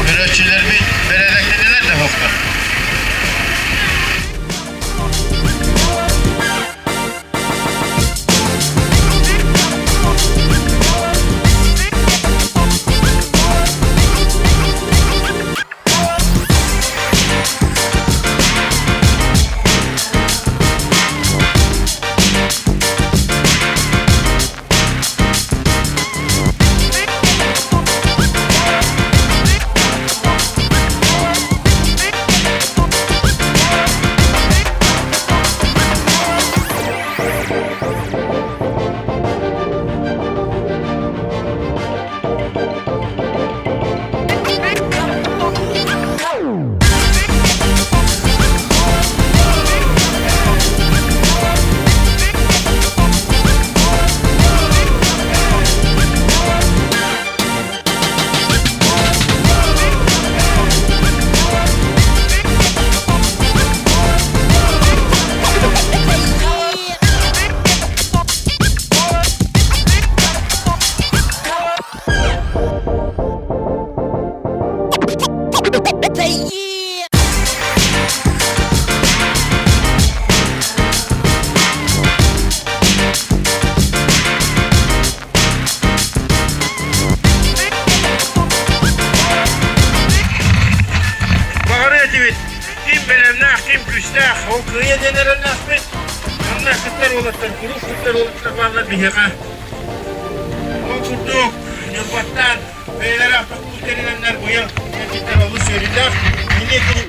Börekçiler bir beledekliler de hafta. Kim belemnah, kim küstah, o kıyıya deneren nasbet. Anla kıtlar olasın, kuruş kıtlar olasın, bana bir heka. O kurduk, yılbattan, beylere afak bu denilenler bu yıl. Kentlikler olur söylediler. Milliyetini